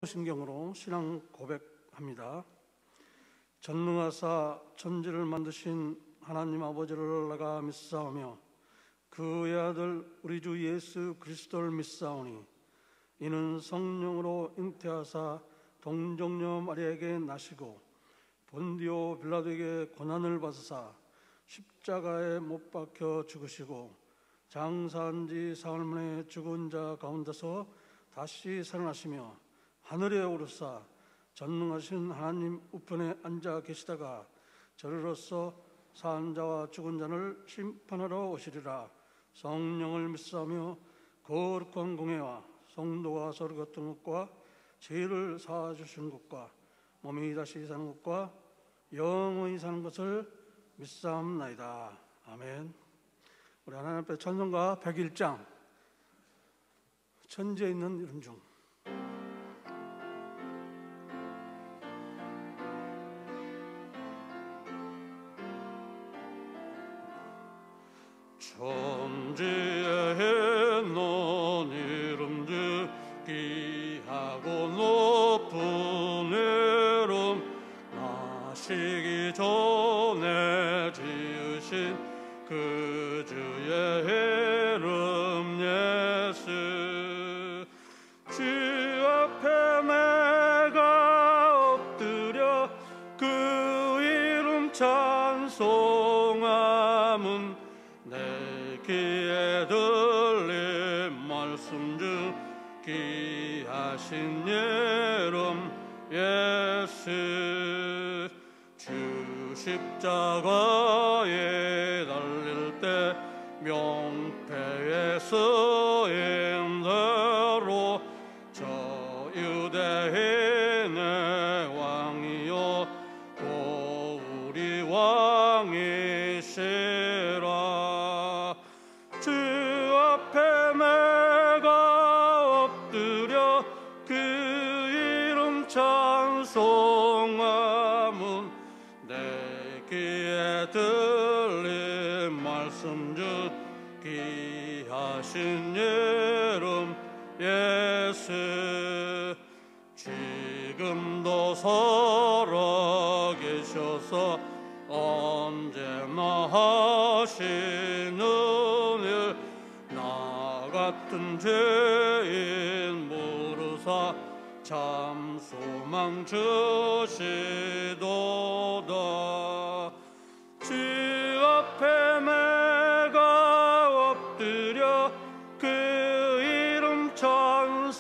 신경으로 신앙 고백합니다. 전능하사 천지를 만드신 하나님 아버지를 내가 믿사오며 그의 아들 우리 주 예수 그리스도를 믿사오니 이는 성령으로 잉태하사 동정녀 마리아에게 나시고 본디오 빌라도에게 고난을 받으사 십자가에 못 박혀 죽으시고 장사한 지 사흘 만에 죽은 자 가운데서 다시 살아나시며 하늘에 오르사 전능하신 하나님 우편에 앉아 계시다가 저리로서 산 자와 죽은 자를 심판하러 오시리라. 성령을 믿사오며 거룩한 공회와 성도가 서로 같은 것과 죄를 사하주신 것과 몸이 다시 사는 것과 영원히 사는 것을 믿사옵나이다. 아멘. 우리 하나님 앞에 찬송가 101장 천지에 있는 이름 중 천지에 있는 이름 중 귀하고 높은 이름 나시기 전에 지으신 그 주의 이름 예수 주 앞에 내가 엎드려 그 이름 찬송함은 내 귀에 들린 말씀 중 귀하신 이름 예수 주 십자가에 달릴 때 명패에 쓰인 대로 저 유대인의 왕이요 또 우리 왕이시라. 주 앞에 내가 엎드려 그 이름 찬송함은 내 귀에 들린 말씀 중 귀하신 이름 예수 지금도 살아계셔서 언제나 하시는 일 나 같은 죄인 모르사 참 소망 주시도다. 주 앞에 내가 엎드려 그 이름 찬송함은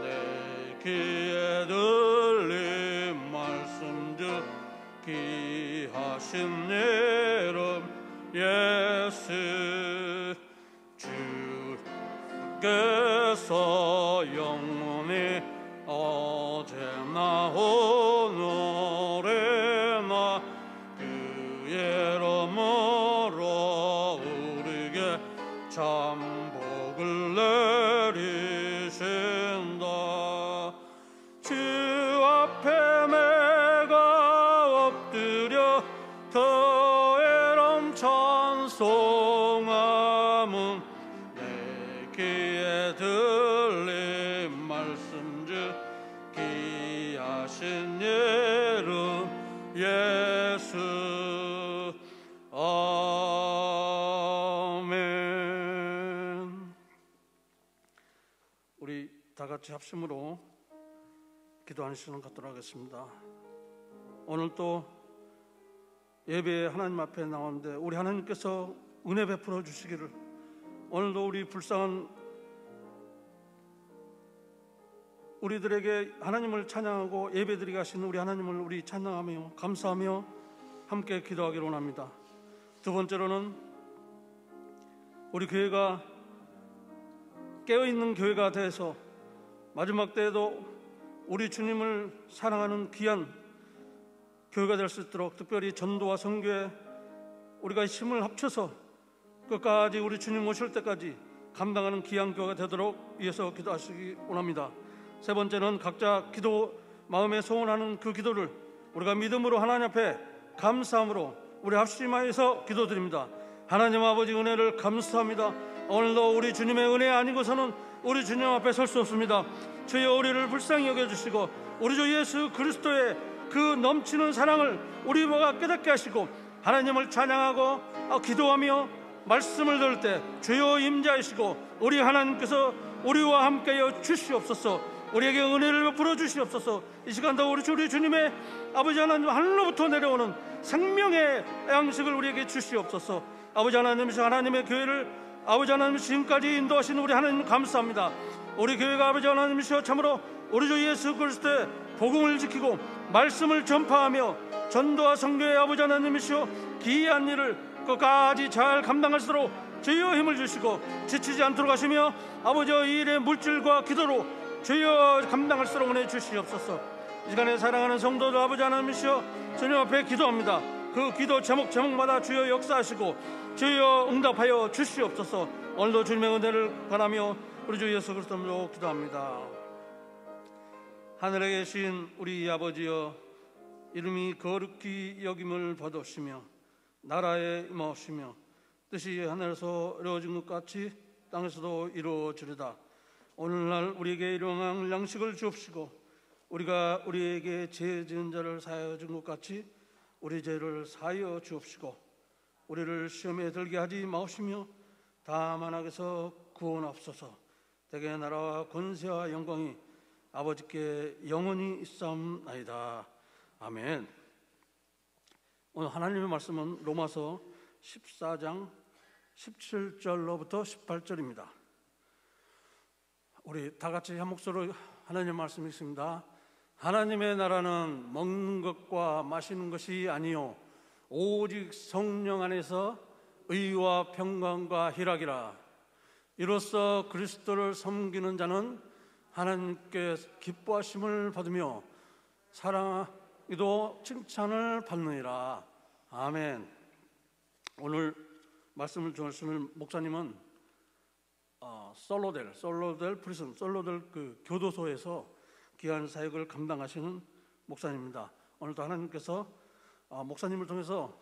내 귀에 들린 말씀 중 귀하신 이름 예수 주께서 영원히 어제나 오늘이나 그 이름으로 우리에게 참 복을 내리신다. 주 앞에 내가 엎드려 그 이름 찬송함은 내 귀에 들린 말씀 중 귀하신 이름 예수. 아멘. 우리 다 같이 합심으로 기도하는 시간 갖도록 하겠습니다. 오늘 또 예배에 하나님 앞에 나오는데 우리 하나님께서 은혜 베풀어 주시기를, 오늘도 우리 불쌍한 우리들에게 하나님을 찬양하고 예배드리게 하신 우리 하나님을 우리 찬양하며 감사하며 함께 기도하기를 원합니다. 두 번째로는 우리 교회가 깨어있는 교회가 돼서 마지막 때에도 우리 주님을 사랑하는 귀한 교회가 될 수 있도록 특별히 전도와 선교에 우리가 힘을 합쳐서 끝까지 우리 주님 오실 때까지 감당하는 귀한 교회가 되도록 위해서 기도하시기 원합니다. 세 번째는 각자 기도 마음에 소원하는 그 기도를 우리가 믿음으로 하나님 앞에 감사함으로 우리 합심하여서 기도드립니다. 하나님 아버지 은혜를 감사합니다. 오늘도 우리 주님의 은혜 아니고서는 우리 주님 앞에 설 수 없습니다. 주여 우리를 불쌍히 여겨주시고 우리 주 예수 그리스도의 그 넘치는 사랑을 우리가 깨닫게 하시고 하나님을 찬양하고 기도하며 말씀을 들을 때 주여 임재하시고 우리 하나님께서 우리와 함께하여 주시옵소서. 우리에게 은혜를 베풀어 주시옵소서. 이 시간도 우리 주님의 아버지 하나님 하늘로부터 내려오는 생명의 양식을 우리에게 주시옵소서. 아버지 하나님이시여 하나님의 교회를 아버지 하나님 지금까지 인도하신 우리 하나님 감사합니다. 우리 교회가 아버지 하나님이시여 참으로 우리 주 예수 그리스도의 복음을 지키고 말씀을 전파하며 전도와 선교의 아버지 하나님이시여 기이한 일을 끝까지 잘 감당할 수 있도록 주여 힘을 주시고 지치지 않도록 하시며 아버지 이 일의 물질과 기도로 주여 감당할 수 있도록 은혜 주시옵소서. 이 시간에 사랑하는 성도들 아버지 하나님이시여 주님 앞에 기도합니다. 그 기도 제목마다 주여 역사하시고 주여 응답하여 주시옵소서. 오늘도 주님의 은혜를 바라며 우리 주 예수 그리스도로 기도합니다. 하늘에 계신 우리 아버지여, 이름이 거룩히 여김을 받으시며 나라에 임하시며 뜻이 하늘에서 이루어진 것 같이 땅에서도 이루어지리다. 오늘날 우리에게 일용할 양식을 주옵시고 우리가 우리에게 죄 지은 자를 사하여 준 것 같이 우리 죄를 사하여 주옵시고 우리를 시험에 들게 하지 마옵시며 다만 악에서 구원하옵소서. 대개 나라와 권세와 영광이 아버지께 영원히 있사옵나이다. 아멘. 오늘 하나님의 말씀은 로마서 14장 17절로부터 18절입니다. 우리 다 같이 한 목소리로 하나님의 말씀이 있습니다. 하나님의 나라는 먹는 것과 마시는 것이 아니요 오직 성령 안에서 의와 평강과 희락이라. 이로써 그리스도를 섬기는 자는 하나님께 기뻐하심을 받으며 사랑하기도 칭찬을 받느니라. 아멘. 오늘 말씀을 전하시는 목사님은 솔로델 프리즌, 솔로델 그 교도소에서 귀한 사역을 감당하시는 목사님입니다. 오늘도 하나님께서 목사님을 통해서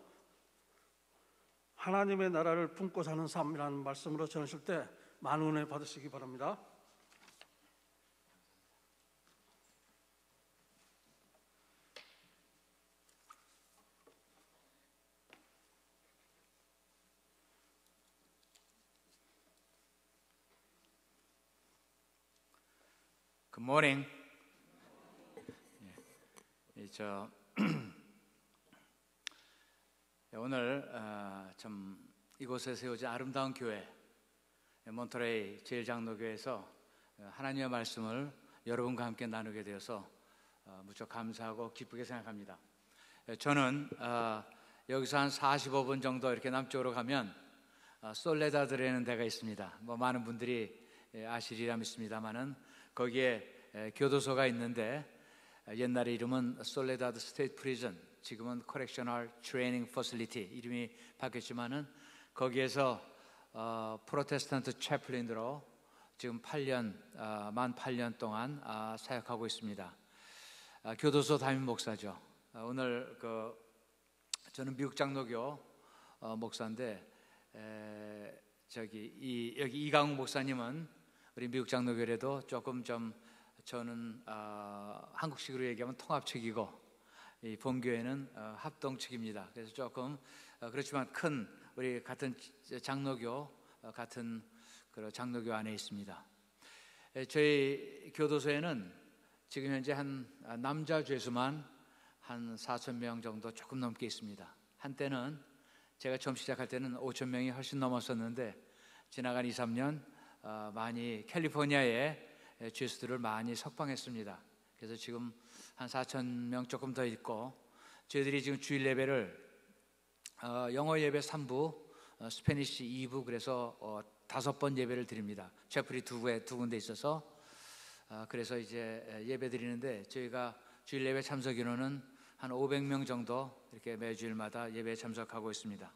하나님의 나라를 품고 사는 삶이라는 말씀으로 전하실 때 많은 은혜 받으시기 바랍니다. Good morning. 오늘 참 이곳에 세워진 아름다운 교회 몬터레이 제일장로교회에서 하나님의 말씀을 여러분과 함께 나누게 되어서 무척 감사하고 기쁘게 생각합니다. 저는 여기서 한 45분 정도 이렇게 남쪽으로 가면 솔레다드라는 데가 있습니다. 많은 분들이 아시리라 믿습니다만은 거기에 교도소가 있는데 옛날에 이름은 솔레다드 스테이트 프리즌, 지금은 커렉셔널 트레이닝 퍼실리티 이름이 바뀌었지만은 거기에서 프로테스탄트 채플린으로 지금 만 8년 동안 사역하고 있습니다. 교도소 담임 목사죠. 오늘 저는 미국 장로교 목사인데 여기 이강욱 목사님은 우리 미국 장로교회도 조금 좀 저는 한국식으로 얘기하면 통합 측이고 이 본교회는 합동 측입니다. 그래서 조금 그렇지만 큰 우리 같은 장로교 같은 그 장로교 안에 있습니다. 저희 교도소에는 지금 현재 한 남자 죄수만 한 4,000명 정도 조금 넘게 있습니다. 한때는 제가 처음 시작할 때는 5,000명이 훨씬 넘었었는데 지나간 2, 3년 많이 캘리포니아에 죄수들을 많이 석방했습니다. 그래서 지금 한 4,000명 조금 더 있고 저희들이 지금 주일 예배를 영어 예배 3부, 스페니시 2부 그래서 5번 예배를 드립니다. 채플이 두 군데 있어서 그래서 이제 예배 드리는데 저희가 주일 예배 참석 인원은 한 500명 정도 이렇게 매주일마다 예배에 참석하고 있습니다.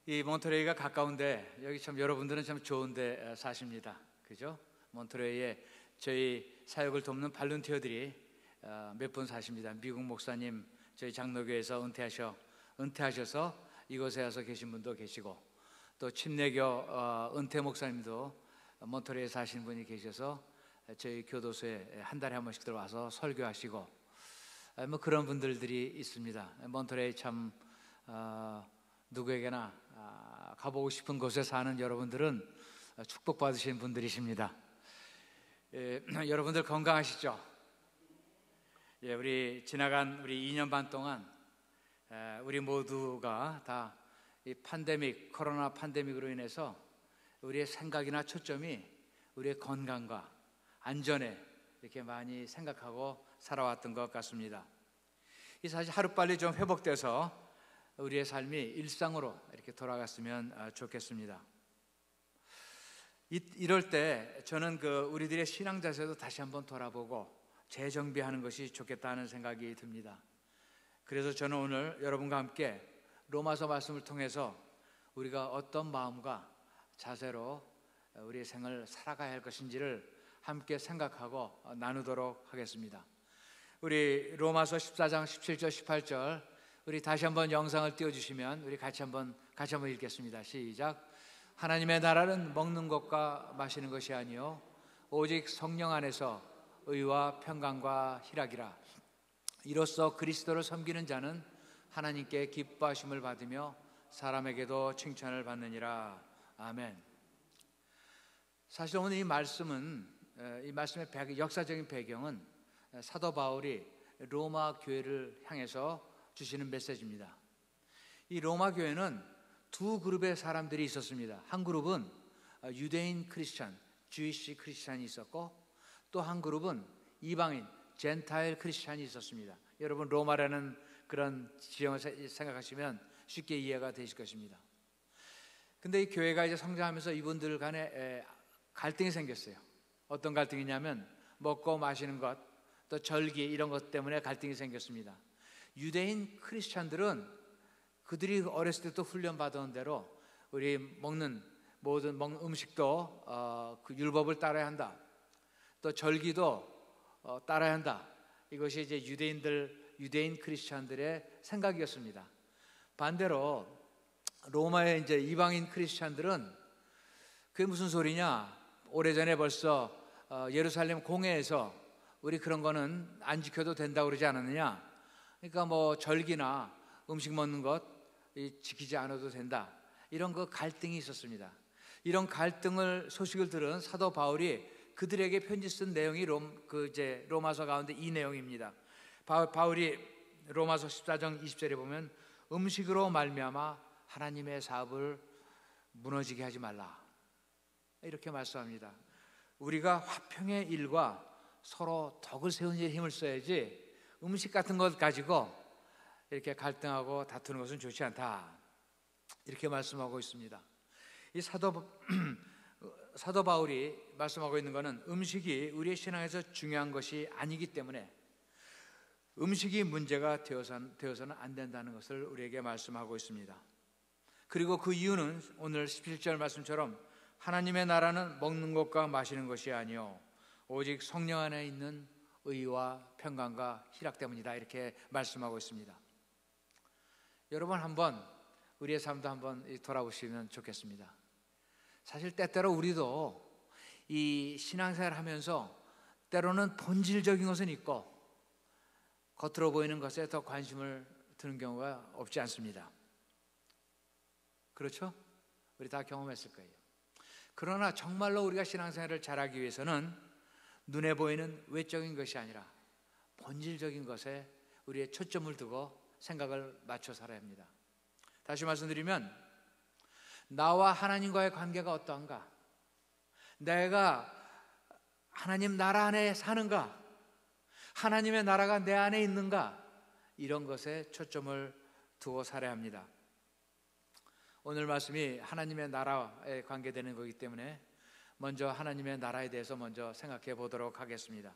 이 몬터레이가 가까운데 여기 참 여러분들은 참 좋은데 사십니다. 그죠? 몬터레이에 저희 사역을 돕는 발룬티어들이 몇 분 사십니다. 미국 목사님 저희 장로교에서 은퇴하셔서 이곳에 와서 계신 분도 계시고 또 침례교 은퇴 목사님도 몬트레에 사시는 분이 계셔서 저희 교도소에 한 달에 한 번씩 들어와서 설교하시고 뭐 그런 분들이 있습니다. 몬트레에 참 누구에게나 가보고 싶은 곳에 사는 여러분들은 축복받으신 분들이십니다. 여러분들 건강하시죠? 우리 지나간 우리 2년 반 동안 우리 모두가 다 이 코로나 팬데믹으로 인해서 우리의 생각이나 초점이 우리의 건강과 안전에 이렇게 많이 생각하고 살아왔던 것 같습니다. 이 사실 하루빨리 좀 회복돼서 우리의 삶이 일상으로 이렇게 돌아갔으면 좋겠습니다. 이럴 때 저는 우리들의 신앙 자세도 다시 한번 돌아보고 재정비하는 것이 좋겠다 하는 생각이 듭니다. 그래서 저는 오늘 여러분과 함께 로마서 말씀을 통해서 우리가 어떤 마음과 자세로 우리의 생을 살아가야 할 것인지를 함께 생각하고 나누도록 하겠습니다. 우리 로마서 14장 17절 18절 우리 다시 한번 영상을 띄워주시면 우리 같이 한번 읽겠습니다. 시작. 하나님의 나라는 먹는 것과 마시는 것이 아니요 오직 성령 안에서 의와 평강과 희락이라. 이로써 그리스도를 섬기는 자는 하나님께 기뻐하심을 받으며 사람에게도 칭찬을 받느니라. 아멘. 사실 오늘 이 말씀의 역사적인 배경은 사도 바울이 로마 교회를 향해서 주시는 메시지입니다. 이 로마 교회는 두 그룹의 사람들이 있었습니다. 한 그룹은 유대인 크리스찬, 주이시 크리스찬이 있었고 또 한 그룹은 이방인, 젠타일 크리스찬이 있었습니다. 여러분 로마라는 그런 지형을 생각하시면 쉽게 이해가 되실 것입니다. 근데 이 교회가 이제 성장하면서 이분들 간에 갈등이 생겼어요. 어떤 갈등이냐면 먹고 마시는 것, 또 절기 이런 것 때문에 갈등이 생겼습니다. 유대인 크리스찬들은 그들이 어렸을 때부터 훈련받은 대로 우리 먹는 모든 음식도 그 율법을 따라야 한다. 또 절기도 따라야 한다. 이것이 이제 유대인 크리스찬들의 생각이었습니다. 반대로 로마의 이제 이방인 크리스찬들은 그게 무슨 소리냐? 오래전에 벌써 예루살렘 공회에서 우리 그런 거는 안 지켜도 된다고 그러지 않았느냐? 그러니까 뭐 절기나 음식 먹는 것 지키지 않아도 된다. 이런 갈등이 있었습니다. 이런 소식을 들은 사도 바울이 그들에게 편지 쓴 내용이 로마서 가운데 이 내용입니다. 바울이 로마서 14장 20절에 보면 음식으로 말미암아 하나님의 사업을 무너지게 하지 말라 이렇게 말씀합니다. 우리가 화평의 일과 서로 덕을 세우는 일에 힘을 써야지 음식 같은 것 가지고 이렇게 갈등하고 다투는 것은 좋지 않다 이렇게 말씀하고 있습니다. 이 사도 바울이 말씀하고 있는 것은 음식이 우리의 신앙에서 중요한 것이 아니기 때문에 음식이 문제가 되어서는 안 된다는 것을 우리에게 말씀하고 있습니다. 그리고 그 이유는 오늘 17절 말씀처럼 하나님의 나라는 먹는 것과 마시는 것이 아니요 오직 성령 안에 있는 의와 평강과 희락 때문이다 이렇게 말씀하고 있습니다. 여러분 한번 우리의 삶도 한번 돌아보시면 좋겠습니다. 사실 때때로 우리도 이 신앙생활 하면서 때로는 본질적인 것은 있고 겉으로 보이는 것에 더 관심을 두는 경우가 없지 않습니다. 그렇죠? 우리 다 경험했을 거예요. 그러나 정말로 우리가 신앙생활을 잘하기 위해서는 눈에 보이는 외적인 것이 아니라 본질적인 것에 우리의 초점을 두고 생각을 맞춰 살아야 합니다. 다시 말씀드리면 나와 하나님과의 관계가 어떠한가? 내가 하나님 나라 안에 사는가? 하나님의 나라가 내 안에 있는가? 이런 것에 초점을 두고 살아야 합니다. 오늘 말씀이 하나님의 나라에 관계되는 거기 때문에 먼저 하나님의 나라에 대해서 먼저 생각해 보도록 하겠습니다.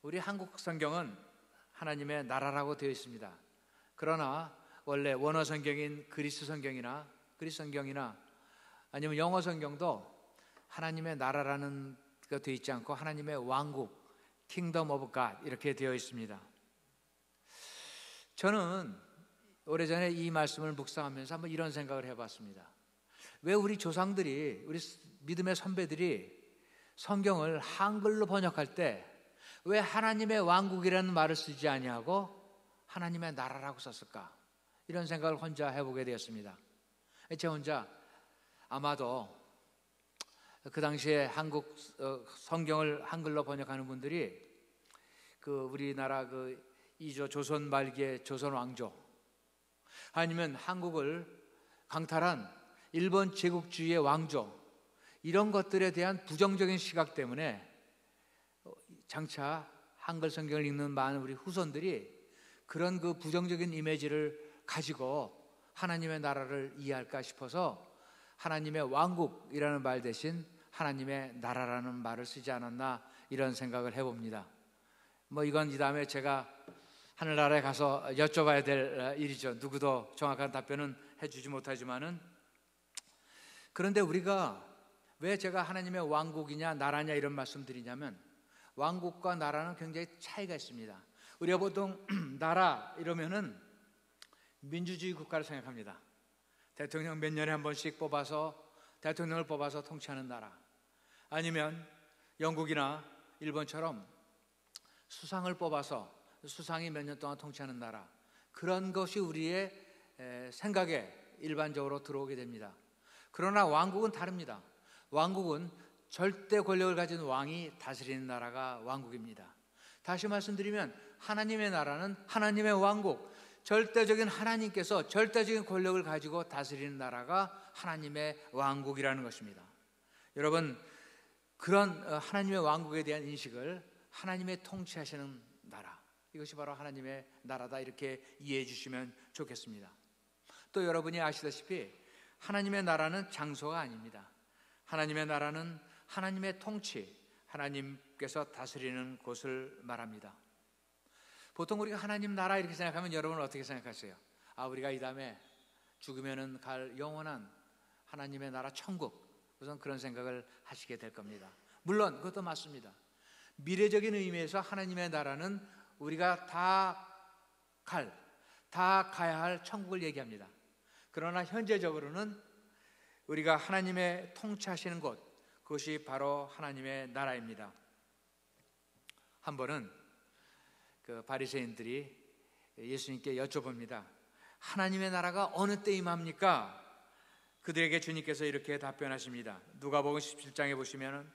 우리 한국 성경은 하나님의 나라라고 되어 있습니다. 그러나 원래 원어 성경인 그리스 성경이나 아니면 영어 성경도 하나님의 나라라는 게 되어 있지 않고 하나님의 왕국 Kingdom of God 이렇게 되어 있습니다. 저는 오래전에 이 말씀을 묵상하면서 한번 이런 생각을 해봤습니다. 왜 우리 조상들이 우리 믿음의 선배들이 성경을 한글로 번역할 때 왜 하나님의 왕국이라는 말을 쓰지 아니하고 하나님의 나라라고 썼을까? 이런 생각을 혼자 해보게 되었습니다. 제 혼자 아마도 그 당시에 한국 성경을 한글로 번역하는 분들이 우리나라 이조 조선 말기의 조선 왕조, 아니면 한국을 강탈한 일본 제국주의의 왕조, 이런 것들에 대한 부정적인 시각 때문에 장차 한글 성경을 읽는 많은 우리 후손들이 그런 부정적인 이미지를 가지고 하나님의 나라를 이해할까 싶어서 하나님의 왕국이라는 말 대신 하나님의 나라라는 말을 쓰지 않았나, 이런 생각을 해봅니다. 이건 이 다음에 제가 하늘나라에 가서 여쭤봐야 될 일이죠. 누구도 정확한 답변은 해주지 못하지만은, 그런데 우리가 왜 제가 하나님의 왕국이냐 나라냐 이런 말씀드리냐면, 왕국과 나라는 굉장히 차이가 있습니다. 우리가 보통 나라 이러면은 민주주의 국가를 생각합니다. 대통령 몇 년에 한 번씩 대통령을 뽑아서 통치하는 나라, 아니면 영국이나 일본처럼 수상을 뽑아서 수상이 몇 년 동안 통치하는 나라, 그런 것이 우리의 생각에 일반적으로 들어오게 됩니다. 그러나 왕국은 다릅니다. 왕국은 절대 권력을 가진 왕이 다스리는 나라가 왕국입니다. 다시 말씀드리면 하나님의 나라는 하나님의 왕국, 절대적인 하나님께서 절대적인 권력을 가지고 다스리는 나라가 하나님의 왕국이라는 것입니다. 여러분, 그런 하나님의 왕국에 대한 인식을 하나님의 통치하시는 나라, 이것이 바로 하나님의 나라다, 이렇게 이해해 주시면 좋겠습니다. 또 여러분이 아시다시피 하나님의 나라는 장소가 아닙니다. 하나님의 나라는 하나님의 통치, 하나님께서 다스리는 곳을 말합니다. 보통 우리가 하나님 나라 이렇게 생각하면 여러분은 어떻게 생각하세요? 우리가 이 다음에 죽으면은 갈 영원한 하나님의 나라 천국, 우선 그런 생각을 하시게 될 겁니다. 물론 그것도 맞습니다. 미래적인 의미에서 하나님의 나라는 우리가 다 가야 할 천국을 얘기합니다. 그러나 현재적으로는 우리가 하나님의 통치하시는 곳, 그것이 바로 하나님의 나라입니다. 한 번은 바리새인들이 예수님께 여쭤봅니다. 하나님의 나라가 어느 때 임합니까? 그들에게 주님께서 이렇게 답변하십니다. 누가복음 17장에 보시면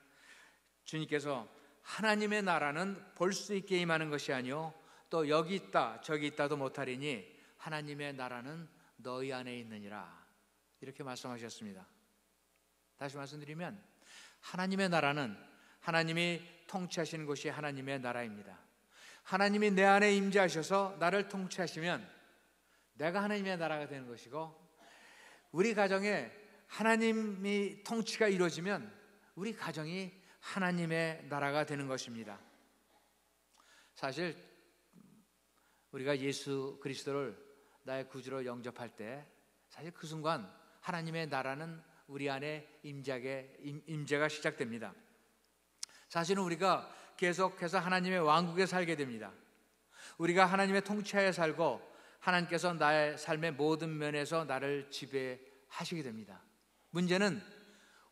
주님께서 하나님의 나라는 볼 수 있게 임하는 것이 아니요 또 여기 있다 저기 있다도 못하리니 하나님의 나라는 너희 안에 있느니라, 이렇게 말씀하셨습니다. 다시 말씀드리면 하나님의 나라는 하나님이 통치하시는 곳이 하나님의 나라입니다. 하나님이 내 안에 임재하셔서 나를 통치하시면 내가 하나님의 나라가 되는 것이고, 우리 가정에 하나님이 통치가 이루어지면 우리 가정이 하나님의 나라가 되는 것입니다. 사실 우리가 예수 그리스도를 나의 구주로 영접할 때 사실 그 순간 하나님의 나라는 우리 안에 임재가 시작됩니다. 사실은 우리가 계속해서 하나님의 왕국에 살게 됩니다. 우리가 하나님의 통치하에 살고 하나님께서 나의 삶의 모든 면에서 나를 지배하시게 됩니다. 문제는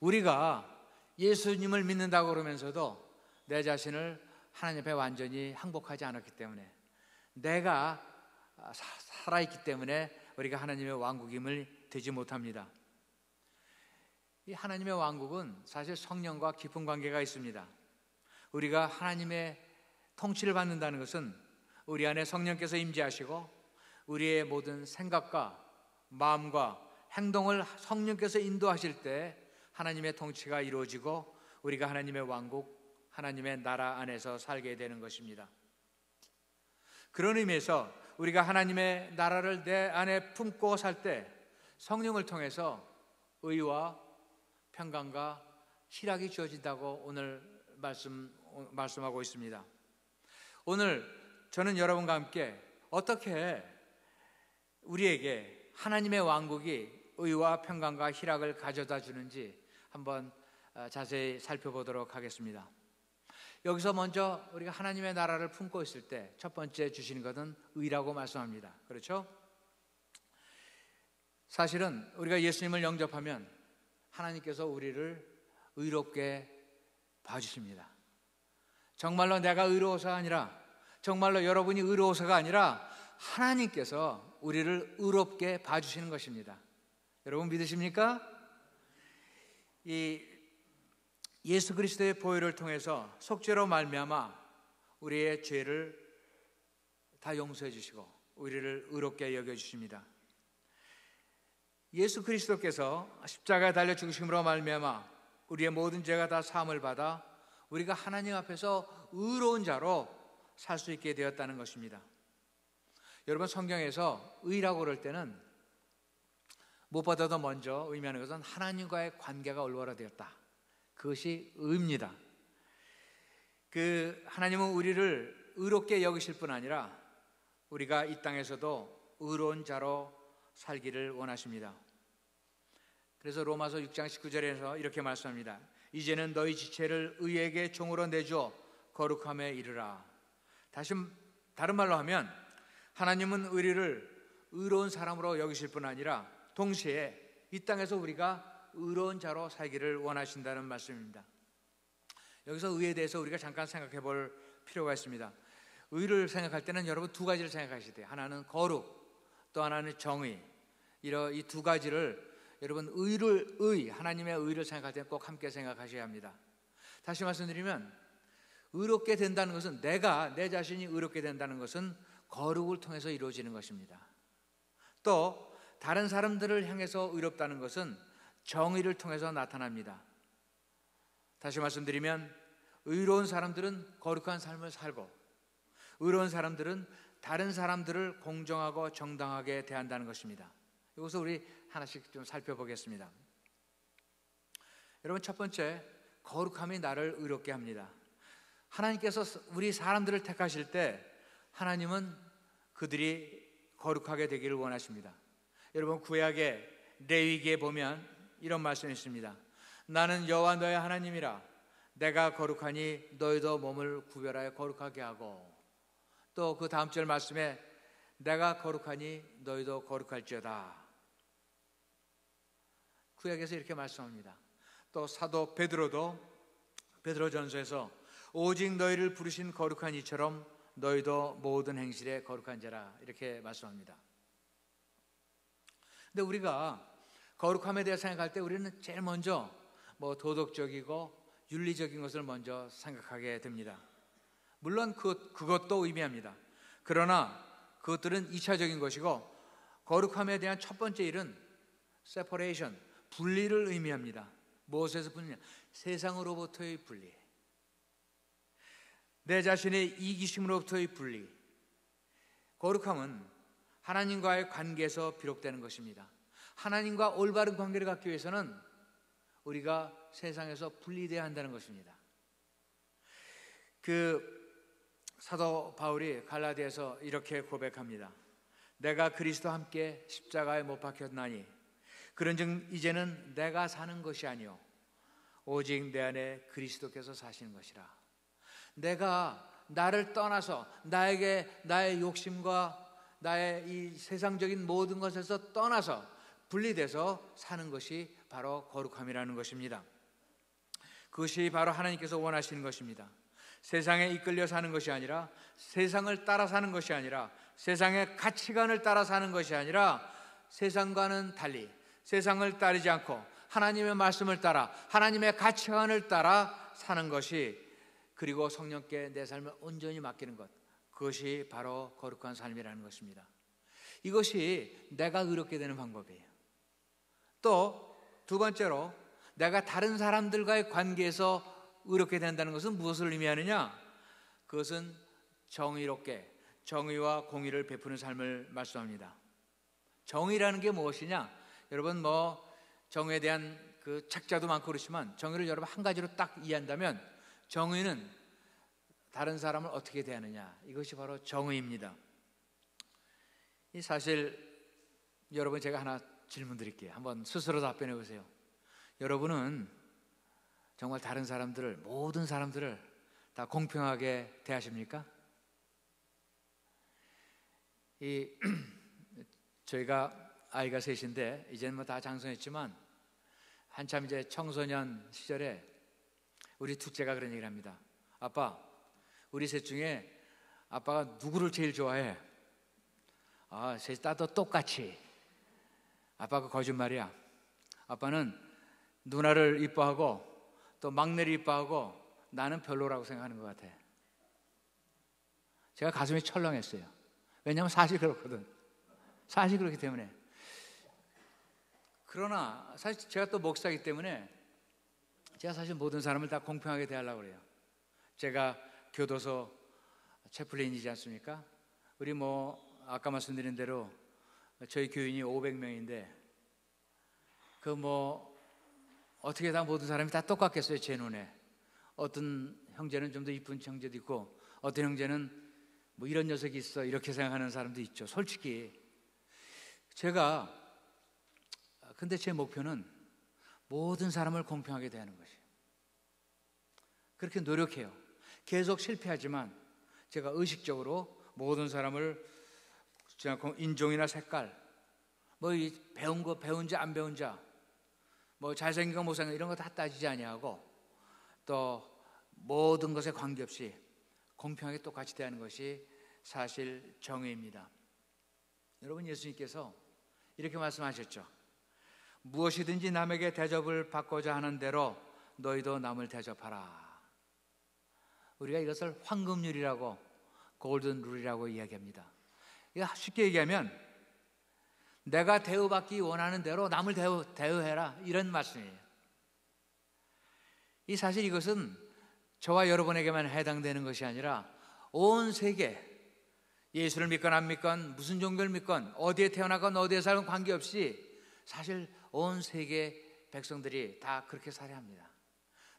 우리가 예수님을 믿는다고 그러면서도 내 자신을 하나님 앞에 완전히 항복하지 않았기 때문에, 내가 살아있기 때문에 우리가 하나님의 왕국임을 되지 못합니다. 이 하나님의 왕국은 사실 성령과 깊은 관계가 있습니다. 우리가 하나님의 통치를 받는다는 것은 우리 안에 성령께서 임재하시고 우리의 모든 생각과 마음과 행동을 성령께서 인도하실 때 하나님의 통치가 이루어지고 우리가 하나님의 왕국, 하나님의 나라 안에서 살게 되는 것입니다. 그런 의미에서 우리가 하나님의 나라를 내 안에 품고 살 때 성령을 통해서 의와 평강과 희락이 주어진다고 오늘 말씀하고 있습니다. 오늘 저는 여러분과 함께 어떻게 우리에게 하나님의 왕국이 의와 평강과 희락을 가져다 주는지 한번 자세히 살펴보도록 하겠습니다. 여기서 먼저 우리가 하나님의 나라를 품고 있을 때 첫 번째 주시는 것은 의라고 말씀합니다. 그렇죠? 사실은 우리가 예수님을 영접하면 하나님께서 우리를 의롭게 봐주십니다. 정말로 내가 의로워서가 아니라, 정말로 여러분이 의로워서가 아니라 하나님께서 우리를 의롭게 봐주시는 것입니다. 여러분 믿으십니까? 이 예수 그리스도의 보혈을 통해서 속죄로 말미암아 우리의 죄를 다 용서해 주시고 우리를 의롭게 여겨 주십니다. 예수 그리스도께서 십자가에 달려 죽으심으로 말미암아 우리의 모든 죄가 다 사함을 받아 우리가 하나님 앞에서 의로운 자로 살 수 있게 되었다는 것입니다. 여러분, 성경에서 의라고 그럴 때는 무엇보다도 먼저 의미하는 것은 하나님과의 관계가 올바로되었다. 그것이 의입니다. 하나님은 우리를 의롭게 여기실 뿐 아니라 우리가 이 땅에서도 의로운 자로 살기를 원하십니다. 그래서 로마서 6장 19절에서 이렇게 말씀합니다. 이제는 너희 지체를 의에게 종으로 내주어 거룩함에 이르라. 다른 말로 하면 하나님은 우리를 의로운 사람으로 여기실 뿐 아니라 동시에 이 땅에서 우리가 의로운 자로 살기를 원하신다는 말씀입니다. 여기서 의에 대해서 우리가 잠깐 생각해 볼 필요가 있습니다. 의를 생각할 때는 여러분 두 가지를 생각하셔야 돼요. 하나는 거룩, 또 하나는 정의. 이 두 가지를 여러분 하나님의 의를 생각할 때는 꼭 함께 생각하셔야 합니다. 다시 말씀드리면 의롭게 된다는 것은 내 자신이 의롭게 된다는 것은 거룩을 통해서 이루어지는 것입니다. 또 다른 사람들을 향해서 의롭다는 것은 정의를 통해서 나타납니다. 다시 말씀드리면 의로운 사람들은 거룩한 삶을 살고 의로운 사람들은 다른 사람들을 공정하고 정당하게 대한다는 것입니다. 이것을 우리 하나씩 좀 살펴보겠습니다. 여러분, 첫 번째, 거룩함이 나를 의롭게 합니다. 하나님께서 우리 사람들을 택하실 때 하나님은 그들이 거룩하게 되기를 원하십니다. 여러분, 구약의 레위기에 보면 이런 말씀이 있습니다. 나는 여호와 너의 하나님이라. 내가 거룩하니 너희도 몸을 구별하여 거룩하게 하고, 또 그 다음 절 말씀에 내가 거룩하니 너희도 거룩할지어다. 구약에서 이렇게 말씀합니다. 또 사도 베드로전서에서 오직 너희를 부르신 거룩한 이처럼 너희도 모든 행실에 거룩한 자라, 이렇게 말씀합니다. 근데 우리가 거룩함에 대해 생각할 때 우리는 제일 먼저 도덕적이고 윤리적인 것을 먼저 생각하게 됩니다. 물론 그것도 의미합니다. 그러나 그것들은 2차적인 것이고, 거룩함에 대한 첫 번째 일은 separation, 분리를 의미합니다. 무엇에서 분리? 세상으로부터의 분리, 내 자신의 이기심으로부터의 분리. 거룩함은 하나님과의 관계에서 비롯되는 것입니다. 하나님과 올바른 관계를 갖기 위해서는 우리가 세상에서 분리되어야 한다는 것입니다. 사도 바울이 갈라디아에서 이렇게 고백합니다. 내가 그리스도와 함께 십자가에 못 박혔나니 그런즉 이제는 내가 사는 것이 아니요 오직 내 안에 그리스도께서 사시는 것이라. 내가 나를 떠나서 나의 욕심과 나의 이 세상적인 모든 것에서 떠나서 분리돼서 사는 것이 바로 거룩함이라는 것입니다. 그것이 바로 하나님께서 원하시는 것입니다. 세상에 이끌려 사는 것이 아니라, 세상을 따라 사는 것이 아니라, 세상의 가치관을 따라 사는 것이 아니라, 세상과는 달리 세상을 따르지 않고 하나님의 말씀을 따라 하나님의 가치관을 따라 사는 것이, 그리고 성령께 내 삶을 온전히 맡기는 것, 그것이 바로 거룩한 삶이라는 것입니다. 이것이 내가 의롭게 되는 방법이에요. 또 두 번째로, 내가 다른 사람들과의 관계에서 의롭게 된다는 것은 무엇을 의미하느냐? 그것은 정의롭게, 정의와 공의를 베푸는 삶을 말씀합니다. 정의라는 게 무엇이냐? 여러분 정의에 대한 그 책자도 많고 그렇지만 정의를 여러분 한 가지로 딱 이해한다면, 정의는 다른 사람을 어떻게 대하느냐, 이것이 바로 정의입니다. 사실 여러분, 제가 하나 질문 드릴게요. 한번 스스로 답변해 보세요. 여러분은 정말 다른 사람들을, 모든 사람들을 다 공평하게 대하십니까? 저희가 아이가 셋인데 이제는 다 장성했지만 한참 이제 청소년 시절에 우리 둘째가 그런 얘기를 합니다. 아빠, 우리 셋 중에 아빠가 누구를 제일 좋아해? 아, 셋 다 똑같이. 아빠 그 거짓말이야. 아빠는 누나를 이뻐하고 또 막내를 이뻐하고 나는 별로라고 생각하는 것 같아. 제가 가슴이 철렁했어요. 왜냐하면 사실 그렇거든. 사실 그렇기 때문에. 그러나 사실 제가 또 목사이기 때문에 제가 사실 모든 사람을 다 공평하게 대하려고 그래요. 제가 교도소 채플린이지 않습니까? 우리 아까 말씀드린 대로 저희 교인이 500명인데 어떻게 다 모든 사람이 다 똑같겠어요, 제 눈에. 어떤 형제는 좀 더 이쁜 형제도 있고 어떤 형제는 이런 녀석이 있어 이렇게 생각하는 사람도 있죠. 솔직히 근데 제 목표는 모든 사람을 공평하게 대하는 것이에요. 그렇게 노력해요. 계속 실패하지만 제가 의식적으로 모든 사람을 인종이나 색깔, 배운 거 배운 자 안 배운 자, 잘생긴 거 못생긴 거 이런 거 다 따지지 아니하고 또 모든 것에 관계없이 공평하게 똑같이 대하는 것이 사실 정의입니다. 여러분, 예수님께서 이렇게 말씀하셨죠. 무엇이든지 남에게 대접을 받고자 하는 대로 너희도 남을 대접하라. 우리가 이것을 황금률이라고, 골든 룰이라고 이야기합니다. 쉽게 얘기하면 내가 대우받기 원하는 대로 남을 대우해라, 이런 말씀이에요. 사실 이것은 저와 여러분에게만 해당되는 것이 아니라 온 세계, 예수를 믿건 안 믿건 무슨 종교를 믿건 어디에 태어나건 어디에 살건 관계없이 사실 온 세계 백성들이 다 그렇게 살아야 합니다.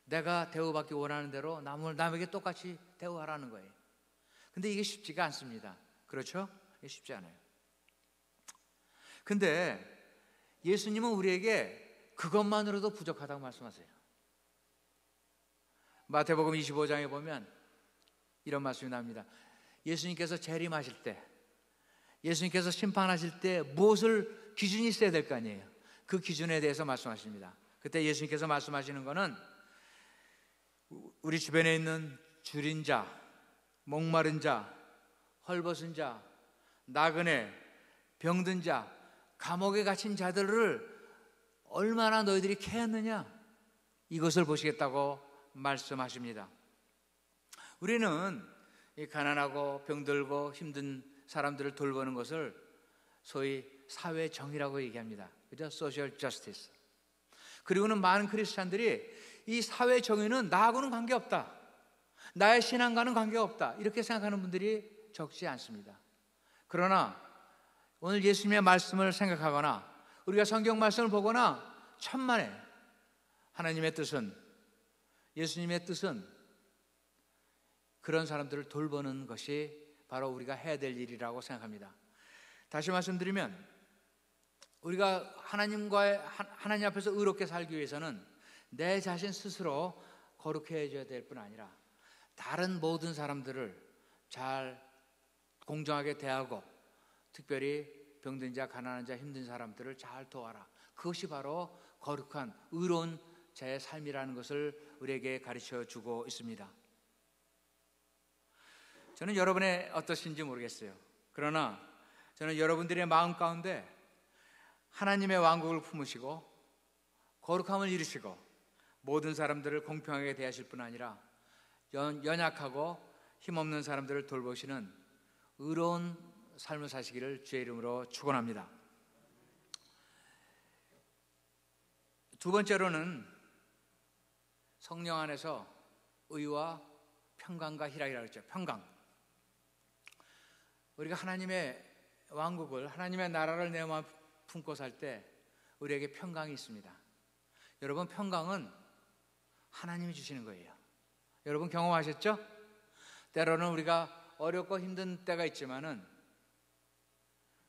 내가 대우받기 원하는 대로 남에게 똑같이 대우하라는 거예요. 근데 이게 쉽지가 않습니다. 그렇죠? 이게 쉽지 않아요. 근데 예수님은 우리에게 그것만으로도 부족하다고 말씀하세요. 마태복음 25장에 보면 이런 말씀이 나옵니다. 예수님께서 재림하실 때, 예수님께서 심판하실 때 무엇을 기준이 있어야 될 거 아니에요. 그 기준에 대해서 말씀하십니다. 그때 예수님께서 말씀하시는 거는 우리 주변에 있는 줄인 자, 목마른 자, 헐벗은 자, 나그네, 병든 자, 감옥에 갇힌 자들을 얼마나 너희들이 케어했느냐, 이것을 보시겠다고 말씀하십니다. 우리는 이 가난하고 병들고 힘든 사람들을 돌보는 것을 소위 사회 정의라고 얘기합니다. 그죠? 소셜 저스티스. 그리고는 많은 크리스찬들이 이 사회 정의는 나하고는 관계없다, 나의 신앙과는 관계없다, 이렇게 생각하는 분들이 적지 않습니다. 그러나 오늘 예수님의 말씀을 생각하거나 우리가 성경 말씀을 보거나 천만에 하나님의 뜻은, 예수님의 뜻은 그런 사람들을 돌보는 것이 바로 우리가 해야 될 일이라고 생각합니다. 다시 말씀드리면 우리가 하나님 앞에서 의롭게 살기 위해서는 내 자신 스스로 거룩해져야 될 뿐 아니라 다른 모든 사람들을 잘 공정하게 대하고 특별히 병든 자, 가난한 자, 힘든 사람들을 잘 도와라. 그것이 바로 거룩한 의로운 자의 삶이라는 것을 우리에게 가르쳐 주고 있습니다. 저는 여러분의 어떠신지 모르겠어요. 그러나 저는 여러분들의 마음 가운데 하나님의 왕국을 품으시고 거룩함을 이루시고 모든 사람들을 공평하게 대하실 뿐 아니라 연약하고 힘없는 사람들을 돌보시는 의로운 삶을 사시기를 주의 이름으로 축원합니다. 두 번째로는 성령 안에서 의와 평강과 희락이라고 했죠. 평강. 우리가 하나님의 왕국을, 하나님의 나라를 내 마음에 품고 살 때 우리에게 평강이 있습니다. 여러분, 평강은 하나님이 주시는 거예요. 여러분 경험하셨죠? 때로는 우리가 어렵고 힘든 때가 있지만은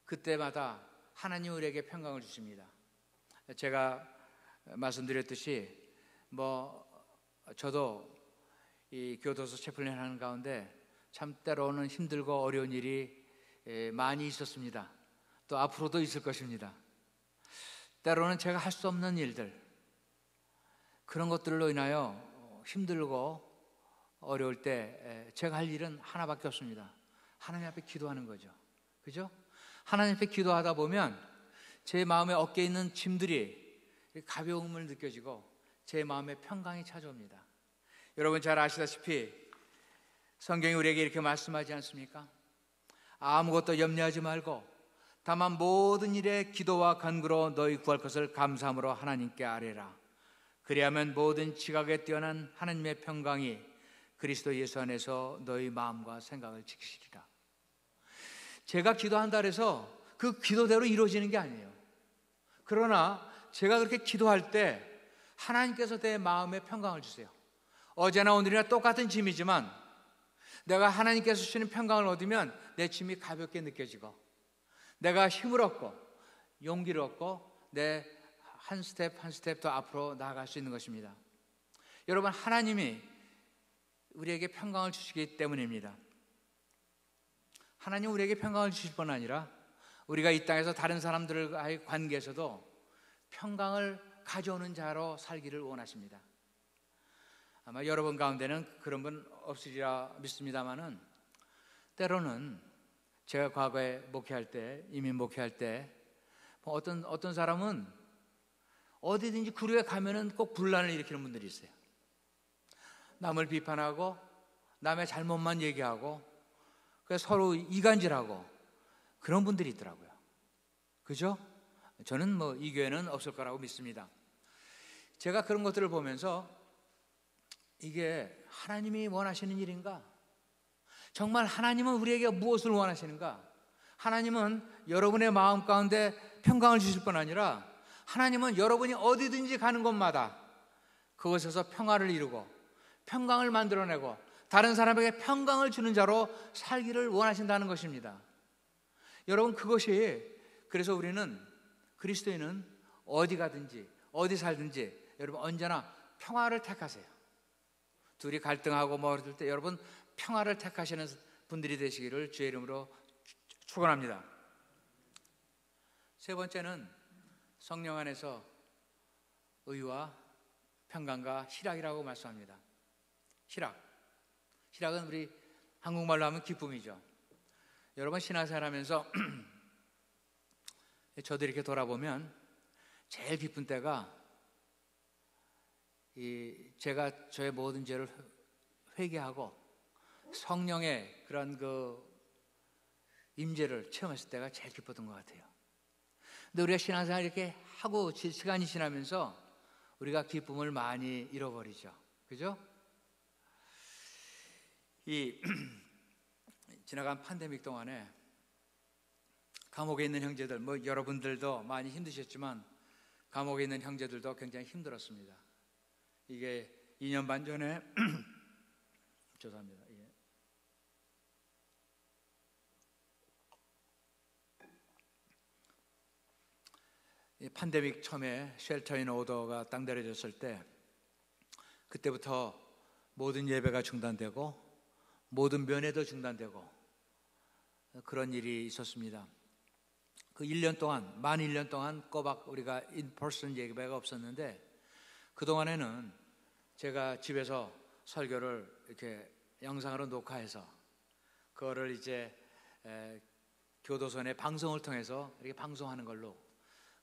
그때마다 하나님 우리에게 평강을 주십니다. 제가 말씀드렸듯이 저도 이 교도소 채플린 하는 가운데 참 때로는 힘들고 어려운 일이 많이 있었습니다. 또 앞으로도 있을 것입니다. 때로는 제가 할 수 없는 일들, 그런 것들로 인하여 힘들고 어려울 때 제가 할 일은 하나밖에 없습니다. 하나님 앞에 기도하는 거죠. 그죠? 하나님 앞에 기도하다 보면 제 마음의 어깨에 있는 짐들이 가벼움을 느껴지고 제 마음의 평강이 찾아옵니다. 여러분 잘 아시다시피 성경이 우리에게 이렇게 말씀하지 않습니까? 아무것도 염려하지 말고 다만 모든 일에 기도와 간구로 너희 구할 것을 감사함으로 하나님께 아뢰라. 그리하면 모든 지각에 뛰어난 하나님의 평강이 그리스도 예수 안에서 너희 마음과 생각을 지키시리라. 제가 기도한다 해서 그 기도대로 이루어지는 게 아니에요. 그러나 제가 그렇게 기도할 때 하나님께서 내 마음에 평강을 주세요. 어제나 오늘이나 똑같은 짐이지만 내가 하나님께서 주시는 평강을 얻으면 내 짐이 가볍게 느껴지고 내가 힘을 얻고 용기를 얻고 내 한 스텝 한 스텝 더 앞으로 나아갈 수 있는 것입니다. 여러분, 하나님이 우리에게 평강을 주시기 때문입니다. 하나님 우리에게 평강을 주실 뿐 아니라 우리가 이 땅에서 다른 사람들과의 관계에서도 평강을 가져오는 자로 살기를 원하십니다. 아마 여러분 가운데는 그런 분 없으리라 믿습니다만은 때로는 제가 과거에 목회할 때, 이민 목회할 때 어떤 사람은 어디든지 그루에 가면은 꼭 분란을 일으키는 분들이 있어요. 남을 비판하고 남의 잘못만 얘기하고 서로 이간질하고 그런 분들이 있더라고요. 그죠? 저는 이 교회는 없을 거라고 믿습니다. 제가 그런 것들을 보면서 이게 하나님이 원하시는 일인가? 정말 하나님은 우리에게 무엇을 원하시는가? 하나님은 여러분의 마음 가운데 평강을 주실 뿐 아니라 하나님은 여러분이 어디든지 가는 곳마다 그곳에서 평화를 이루고 평강을 만들어내고 다른 사람에게 평강을 주는 자로 살기를 원하신다는 것입니다. 여러분, 그것이 그래서 우리는 그리스도인은 어디 가든지 어디 살든지 여러분 언제나 평화를 택하세요. 둘이 갈등하고 그럴 때 여러분 평화를 택하시는 분들이 되시기를 주의 이름으로 축원합니다. 세 번째는 성령 안에서 의와 평강과 희락이라고 말씀합니다. 희락은 우리 한국말로 하면 기쁨이죠. 여러분 신앙생활 하면서 저도 이렇게 돌아보면 제일 기쁜 때가 제가 저의 모든 죄를 회개하고 성령의 그런 임재를 체험했을 때가 제일 기뻤던 것 같아요. 근데 우리가 신앙생활 이렇게 하고 시간이 지나면서 우리가 기쁨을 많이 잃어버리죠. 그죠? 이 지나간 팬데믹 동안에 감옥에 있는 형제들, 여러분들도 많이 힘드셨지만 감옥에 있는 형제들도 굉장히 힘들었습니다. 이게 2년 반 전에 죄송합니다. 이 팬데믹 처음에 쉘터인 오더가 딱 내려졌을 때 그때부터 모든 예배가 중단되고 모든 면회도 중단되고 그런 일이 있었습니다. 그 1년 동안, 만 1년 동안 꼬박 우리가 인퍼슨 예배가 없었는데 그동안에는 제가 집에서 설교를 이렇게 영상으로 녹화해서 그거를 이제 교도소 내 방송을 통해서 이렇게 방송하는 걸로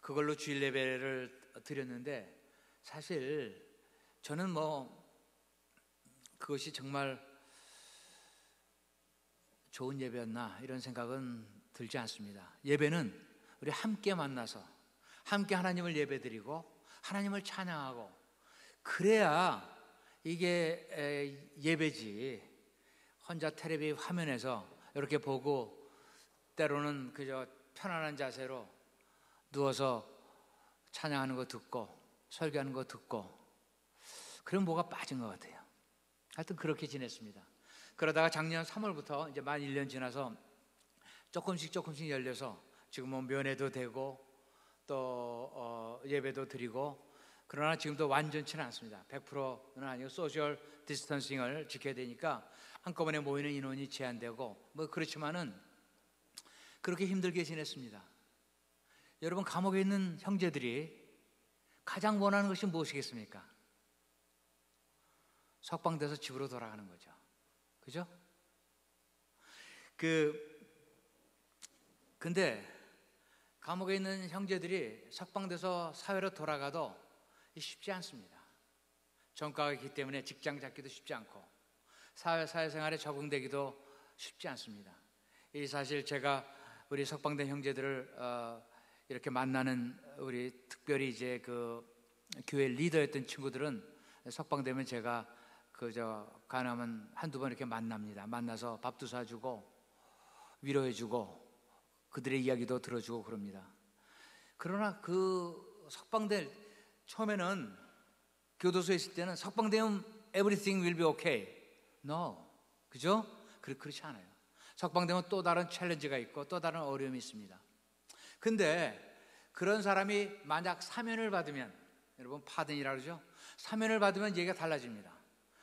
그걸로 주일 예배를 드렸는데 사실 저는 그것이 정말 좋은 예배였나 이런 생각은 들지 않습니다. 예배는 우리 함께 만나서 함께 하나님을 예배드리고 하나님을 찬양하고 그래야 이게 예배지. 혼자 텔레비 화면에서 이렇게 보고 때로는 그저 편안한 자세로 누워서 찬양하는 거 듣고 설교하는 거 듣고 그럼 뭐가 빠진 것 같아요. 하여튼 그렇게 지냈습니다. 그러다가 작년 3월부터 이제 만 1년 지나서 조금씩 열려서 지금 면회도 되고 또 예배도 드리고 그러나 지금도 완전치는 않습니다. 100%는 아니고 소셜 디스턴싱을 지켜야 되니까 한꺼번에 모이는 인원이 제한되고 그렇지만은 그렇게 힘들게 지냈습니다. 여러분 감옥에 있는 형제들이 가장 원하는 것이 무엇이겠습니까? 석방돼서 집으로 돌아가는 거죠. 그죠? 근데 감옥에 있는 형제들이 석방돼서 사회로 돌아가도 쉽지 않습니다. 전과가 있기 때문에 직장 잡기도 쉽지 않고 사회생활에 적응되기도 쉽지 않습니다. 이 사실 제가 우리 석방된 형제들을 이렇게 만나는, 우리 특별히 이제 그 교회 리더였던 친구들은 석방되면 제가 가능하면 한두 번 이렇게 만납니다. 만나서 밥도 사주고 위로해주고 그들의 이야기도 들어주고 그럽니다. 그러나 그 석방될 처음에는 교도소에 있을 때는 석방되면 everything will be okay. No. 그죠? 그렇지 않아요. 석방되면 또 다른 챌린지가 있고 또 다른 어려움이 있습니다. 근데 그런 사람이 만약 사면을 받으면, 여러분 파든이라고 그러죠? 사면을 받으면 얘기가 달라집니다.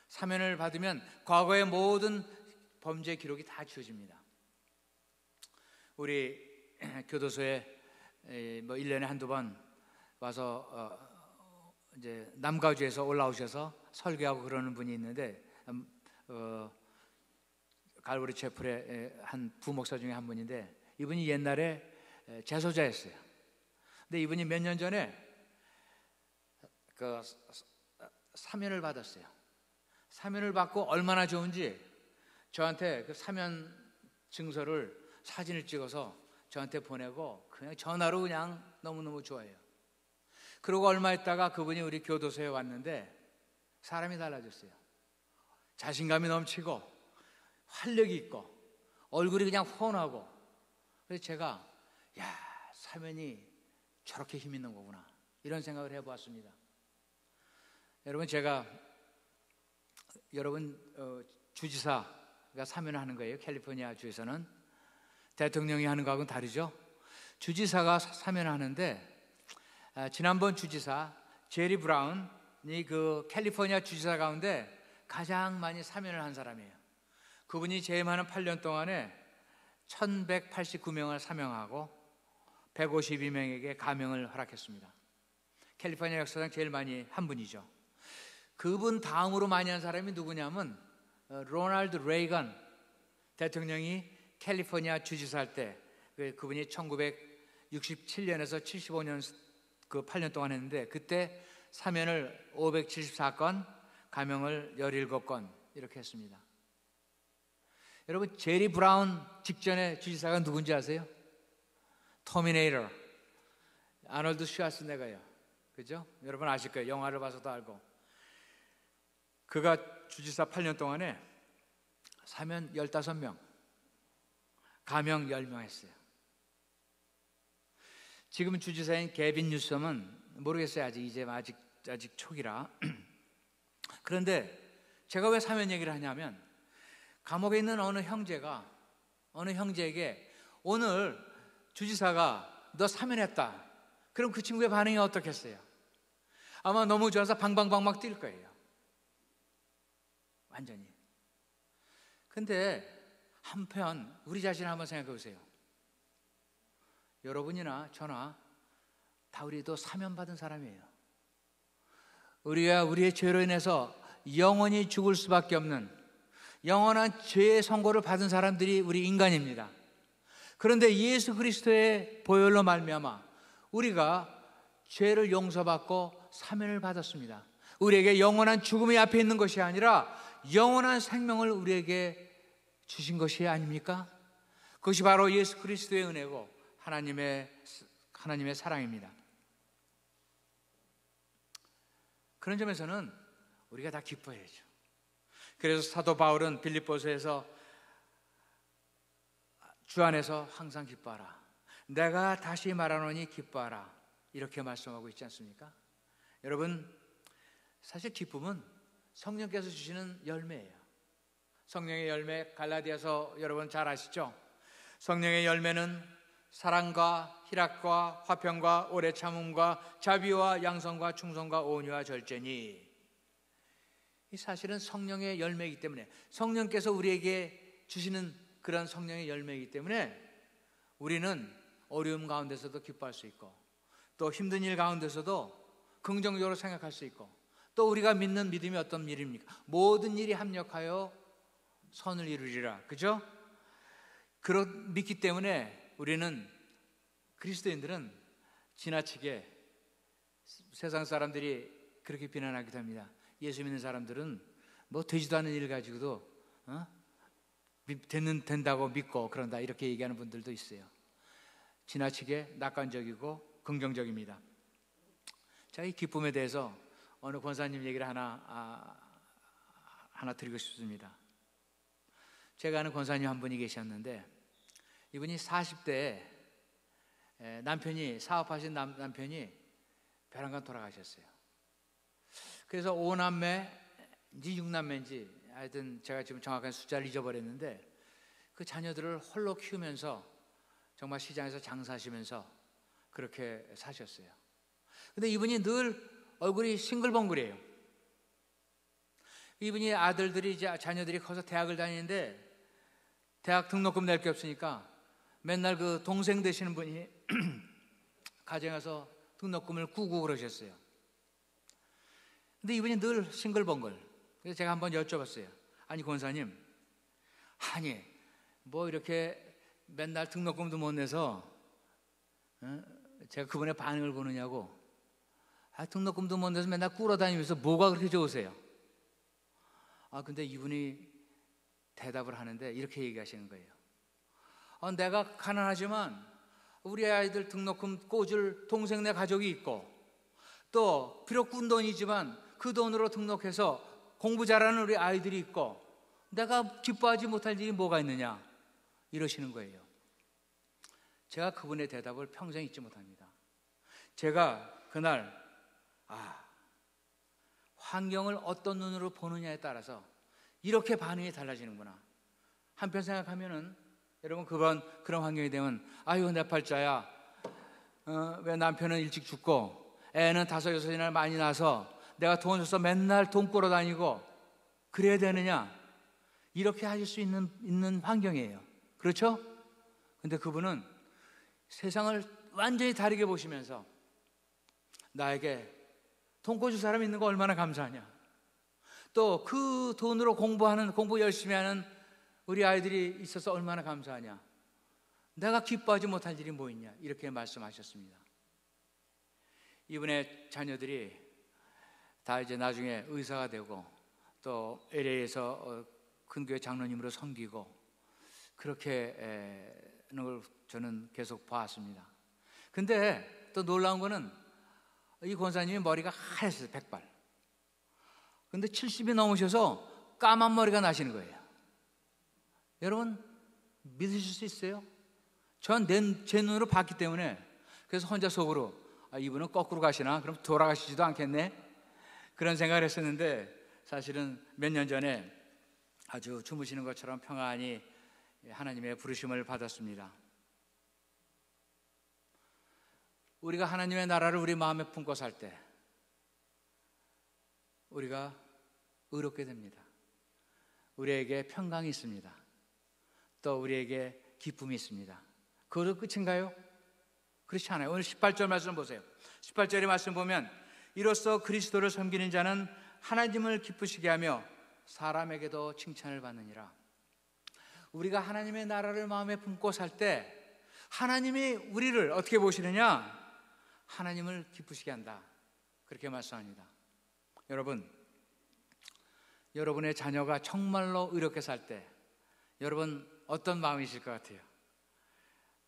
사면을 받으면 과거의 모든 범죄 기록이 다 지워집니다. 우리 교도소에 뭐 1년에 한두 번 와서 이제 남가주에서 올라오셔서 설교하고 그러는 분이 있는데, 갈보리 채플의 한 부목사 중에 한 분인데, 이분이 옛날에 재소자였어요. 근데 이분이 몇 년 전에 그 사면을 받았어요. 사면을 받고 얼마나 좋은지 저한테 그 사면 증서를 사진을 찍어서 저한테 보내고 그냥 전화로 그냥 너무너무 좋아해요. 그러고 얼마 있다가 그분이 우리 교도소에 왔는데 사람이 달라졌어요. 자신감이 넘치고 활력이 있고 얼굴이 그냥 훤하고. 그래서 제가 사면이 저렇게 힘 있는 거구나, 이런 생각을 해보았습니다. 여러분, 제가 주지사가 사면을 하는 거예요. 캘리포니아 주에서는 대통령이 하는 거하고는 다르죠. 주지사가 사면을 하는데, 지난번 주지사 제리 브라운이 그 캘리포니아 주지사 가운데 가장 많이 사면을 한 사람이에요. 그분이 재임하는 8년 동안에 1189명을 사명하고 152명에게 가명을 허락했습니다. 캘리포니아 역사상 제일 많이 한 분이죠. 그분 다음으로 많이 한 사람이 누구냐면 로널드 레이건 대통령이 캘리포니아 주지사 할 때, 그분이 1967년에서 75년 그 8년 동안 했는데, 그때 사면을 574건, 가명을 17건 이렇게 했습니다. 여러분, 제리 브라운 직전에 주지사가 누군지 아세요? 터미네이터, 아놀드 슈와스네거예요. 그죠? 여러분 아실 거예요. 영화를 봐서도 알고. 그가 주지사 8년 동안에 사면 15명, 가명 10명 했어요. 지금 주지사인 게빈 뉴섬은 모르겠어요. 아직 초기라. 그런데 제가 왜 사면 얘기를 하냐면, 감옥에 있는 어느 형제에게 오늘 주지사가 너 사면했다, 그럼 그 친구의 반응이 어떻겠어요? 아마 너무 좋아서 방방방막 뛸 거예요. 완전히. 근데 한편 우리 자신을 한번 생각해 보세요. 여러분이나 저나 다 우리도 사면받은 사람이에요. 우리가 우리의 죄로 인해서 영원히 죽을 수밖에 없는 영원한 죄의 선고를 받은 사람들이 우리 인간입니다. 그런데 예수 그리스도의 보혈로 말미암아 우리가 죄를 용서받고 사면을 받았습니다. 우리에게 영원한 죽음이 앞에 있는 것이 아니라 영원한 생명을 우리에게 주신 것이 아닙니까? 그것이 바로 예수 그리스도의 은혜고 하나님의 사랑입니다. 그런 점에서는 우리가 다 기뻐해야죠. 그래서 사도 바울은 빌립보서에서 주 안에서 항상 기뻐하라, 내가 다시 말하노니 기뻐하라, 이렇게 말씀하고 있지 않습니까? 여러분, 사실 기쁨은 성령께서 주시는 열매예요. 성령의 열매, 갈라디아서 여러분 잘 아시죠? 성령의 열매는 사랑과 희락과 화평과 오래 참음과 자비와 양선과 충성과 온유와 절제니, 이 사실은 성령의 열매이기 때문에, 성령께서 우리에게 주시는 그런 성령의 열매이기 때문에 우리는 어려움 가운데서도 기뻐할 수 있고, 또 힘든 일 가운데서도 긍정적으로 생각할 수 있고, 또 우리가 믿는 믿음이 어떤 일입니까? 모든 일이 합력하여 선을 이루리라. 그죠? 그런 믿기 때문에 우리는, 그리스도인들은 지나치게 세상 사람들이 그렇게 비난하기도 합니다. 예수 믿는 사람들은 뭐 되지도 않은 일 가지고도 된다고 믿고 그런다, 이렇게 얘기하는 분들도 있어요. 지나치게 낙관적이고 긍정적입니다. 자, 이 기쁨에 대해서 어느 권사님 얘기를 하나 드리고 싶습니다. 제가 아는 권사님 한 분이 계셨는데, 이분이 40대에 남편이, 사업하신 남편이 벼랑간 돌아가셨어요. 그래서 5남매인지 6남매인지 하여튼 제가 지금 정확한 숫자를 잊어버렸는데, 그 자녀들을 홀로 키우면서 정말 시장에서 장사하시면서 그렇게 사셨어요. 근데 이분이 늘 얼굴이 싱글벙글이에요. 이분이 아들들이, 이제 자녀들이 커서 대학을 다니는데 대학 등록금 낼 게 없으니까 맨날 그 동생 되시는 분이 가정에 가서 등록금을 구고 그러셨어요. 근데 이분이 늘 싱글벙글. 그래서 제가 한번 여쭤봤어요. 아니 권사님, 아니 뭐 이렇게 맨날 등록금도 못 내서 제가 그분의 반응을 보느냐고. 등록금도 못 내서 맨날 꿇어다니면서 뭐가 그렇게 좋으세요? 근데 이분이 대답을 하는데 이렇게 얘기하시는 거예요. 내가 가난하지만 우리 아이들 등록금 꽂을 동생네 가족이 있고, 또 비록 꾼 돈이지만 그 돈으로 등록해서 공부 잘하는 우리 아이들이 있고, 내가 기뻐하지 못할 일이 뭐가 있느냐, 이러시는 거예요. 제가 그분의 대답을 평생 잊지 못합니다. 제가 그날 환경을 어떤 눈으로 보느냐에 따라서 이렇게 반응이 달라지는구나. 한편 생각하면은, 여러분 그런 환경이 되면 아유 내 팔자야, 왜 남편은 일찍 죽고 애는 5, 6이나 많이 낳아서 내가 돈 줘서 맨날 돈 꾸러 다니고 그래야 되느냐, 이렇게 하실 수 있는 환경이에요. 그렇죠? 근데 그분은 세상을 완전히 다르게 보시면서 나에게 돈 꿔줄 사람이 있는 거 얼마나 감사하냐, 또 그 돈으로 공부 열심히 하는 우리 아이들이 있어서 얼마나 감사하냐, 내가 기뻐하지 못할 일이 뭐 있냐, 이렇게 말씀하셨습니다. 이분의 자녀들이 다 이제 나중에 의사가 되고, 또 LA에서 큰 교회 장로님으로 섬기고, 그렇게 하는 걸 저는 계속 봐왔습니다. 근데 또 놀라운 거는 이 권사님이 머리가 하얗어요, 백발. 근데 70이 넘으셔서 까만 머리가 나시는 거예요. 여러분 믿으실 수 있어요? 전 제 눈으로 봤기 때문에, 그래서 혼자 속으로 이분은 거꾸로 가시나? 그럼 돌아가시지도 않겠네? 그런 생각을 했었는데, 사실은 몇 년 전에 아주 주무시는 것처럼 평안히 하나님의 부르심을 받았습니다. 우리가 하나님의 나라를 우리 마음에 품고 살 때 우리가 의롭게 됩니다. 우리에게 평강이 있습니다. 또 우리에게 기쁨이 있습니다. 그것도 끝인가요? 그렇지 않아요. 오늘 18절 말씀 보세요. 18절의 말씀 보면, 이로써 그리스도를 섬기는 자는 하나님을 기쁘시게 하며 사람에게도 칭찬을 받느니라. 우리가 하나님의 나라를 마음에 품고 살 때 하나님이 우리를 어떻게 보시느냐? 하나님을 기쁘시게 한다, 그렇게 말씀합니다. 여러분, 여러분의 자녀가 정말로 의롭게 살 때 여러분 어떤 마음이실 것 같아요?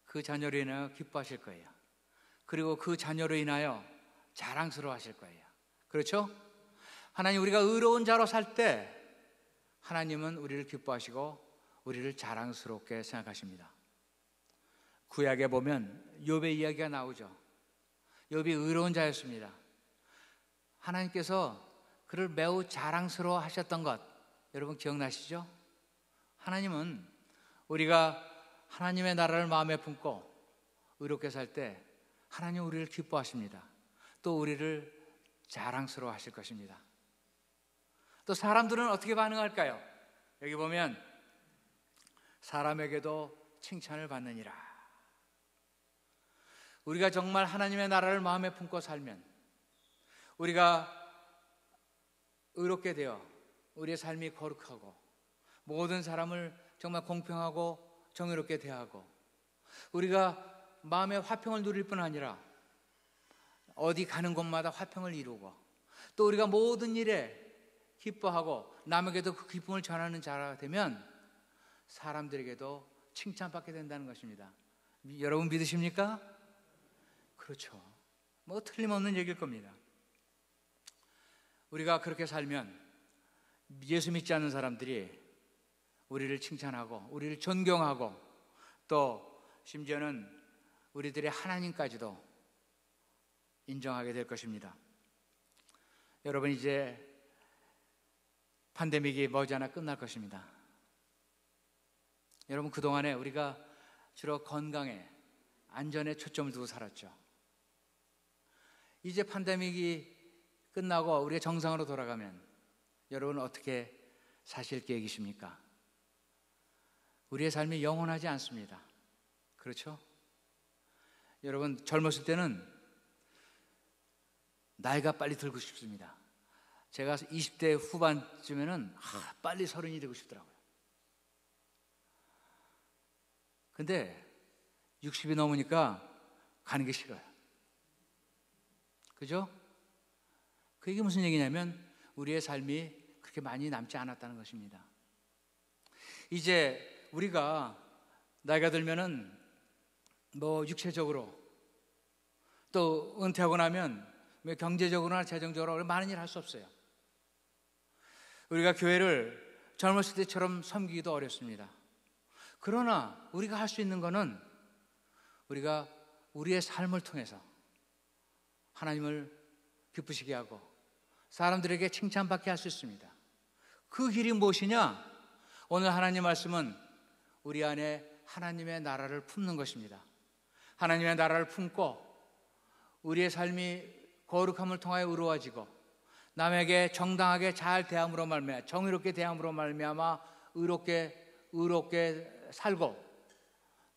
그 자녀로 인하여 기뻐하실 거예요. 그리고 그 자녀로 인하여 자랑스러워 하실 거예요. 그렇죠? 하나님, 우리가 의로운 자로 살 때 하나님은 우리를 기뻐하시고 우리를 자랑스럽게 생각하십니다. 구약에 보면 욥의 이야기가 나오죠. 욥이 의로운 자였습니다. 하나님께서 그를 매우 자랑스러워 하셨던 것 여러분 기억나시죠? 하나님은 우리가 하나님의 나라를 마음에 품고 의롭게 살 때 하나님 우리를 기뻐하십니다. 또 우리를 자랑스러워 하실 것입니다. 또 사람들은 어떻게 반응할까요? 여기 보면 사람에게도 칭찬을 받느니라. 우리가 정말 하나님의 나라를 마음에 품고 살면, 우리가 의롭게 되어 우리의 삶이 거룩하고 모든 사람을 정말 공평하고 정의롭게 대하고 우리가 마음의 화평을 누릴 뿐 아니라 어디 가는 곳마다 화평을 이루고 또 우리가 모든 일에 기뻐하고 남에게도 그 기쁨을 전하는 자가 되면 사람들에게도 칭찬받게 된다는 것입니다. 여러분 믿으십니까? 그렇죠. 뭐 틀림없는 얘기일 겁니다. 우리가 그렇게 살면 예수 믿지 않는 사람들이 우리를 칭찬하고 우리를 존경하고 또 심지어는 우리들의 하나님까지도 인정하게 될 것입니다. 여러분 이제 팬데믹이 머지않아 끝날 것입니다. 여러분 그동안에 우리가 주로 건강에 안전에 초점을 두고 살았죠. 이제 팬데믹이 끝나고 우리가 정상으로 돌아가면 여러분 어떻게 사실 계획이십니까? 우리의 삶이 영원하지 않습니다. 그렇죠? 여러분 젊었을 때는 나이가 빨리 들고 싶습니다. 제가 20대 후반쯤에는 빨리 30이 되고 싶더라고요. 근데 60이 넘으니까 가는 게 싫어요. 그죠? 그게 무슨 얘기냐면 우리의 삶이 그렇게 많이 남지 않았다는 것입니다. 이제 우리가 나이가 들면은 뭐 육체적으로 또 은퇴하고 나면 뭐 경제적으로나 재정적으로 많은 일을 할 수 없어요. 우리가 교회를 젊었을 때처럼 섬기기도 어렵습니다. 그러나 우리가 할 수 있는 거는 우리가 우리의 삶을 통해서 하나님을 기쁘시게 하고 사람들에게 칭찬받게 할 수 있습니다. 그 길이 무엇이냐? 오늘 하나님 말씀은 우리 안에 하나님의 나라를 품는 것입니다. 하나님의 나라를 품고 우리의 삶이 거룩함을 통하여 의로워지고 남에게 정당하게 잘 대함으로 말미암아 정의롭게 대함으로 말미암아 의롭게 살고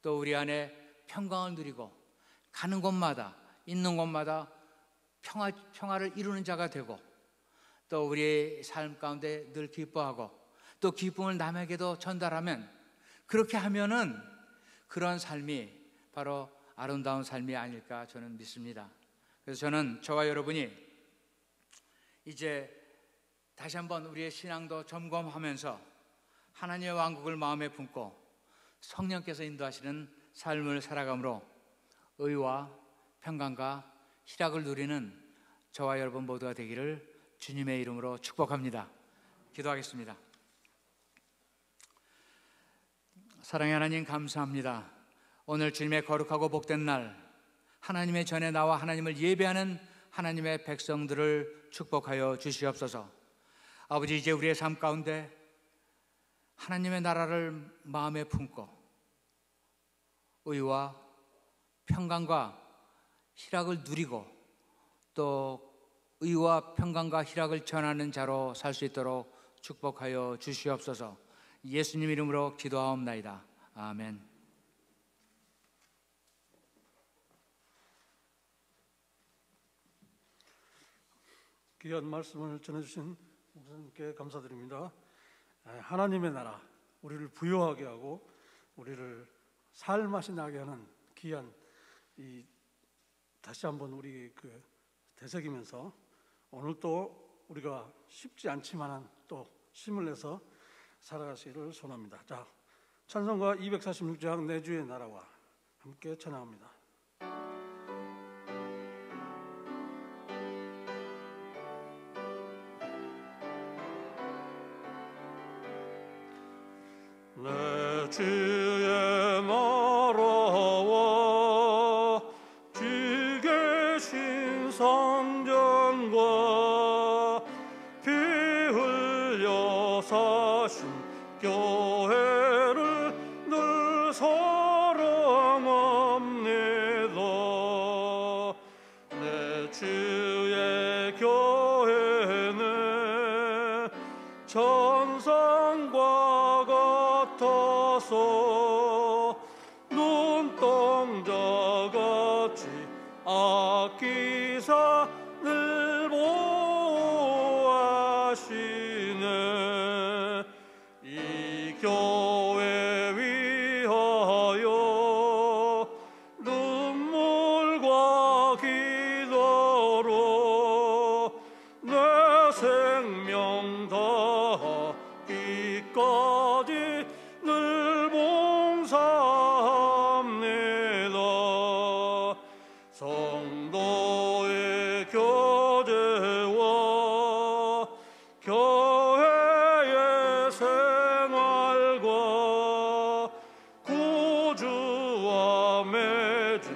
또 우리 안에 평강을 누리고 가는 곳마다 있는 곳마다 평화를 이루는 자가 되고 또 우리의 삶 가운데 늘 기뻐하고 또 기쁨을 남에게도 전달하면 그렇게 하면은 그런 삶이 바로 아름다운 삶이 아닐까 저는 믿습니다. 그래서 저는 저와 여러분이 이제 다시 한번 우리의 신앙도 점검하면서 하나님의 왕국을 마음에 품고 성령께서 인도하시는 삶을 살아감으로 의와 평강과 희락을 누리는 저와 여러분 모두가 되기를 주님의 이름으로 축복합니다. 기도하겠습니다. 사랑의 하나님 감사합니다. 오늘 주님의 거룩하고 복된 날 하나님의 전에 나와 하나님을 예배하는 하나님의 백성들을 축복하여 주시옵소서. 아버지 이제 우리의 삶 가운데 하나님의 나라를 마음에 품고 의와 평강과 희락을 누리고 또 의와 평강과 희락을 전하는 자로 살 수 있도록 축복하여 주시옵소서. 예수님 이름으로 기도하옵나이다. 아멘. 귀한 말씀을 전해주신 목사님께 감사드립니다. 하나님의 나라, 우리를 부유하게 하고 우리를 살맛이 나게 하는 귀한 다시 한번 우리 되새기면서 오늘 또 우리가 쉽지 않지만 또 힘을 내서 살아가시기를 소원합니다. 자, 찬송가 246장 내 주의 나라와 함께 찬양합니다. 내 주의 나라와 주 계신 성전과 피 흘려 사신 교회를 늘 사랑합니다. 내 주의 교회는 천상과 같아서 눈동자같이 아끼사 늘 보호하시 늘 봉사합니다. 성도의 교제와 교회의 생활과 구주와 맺은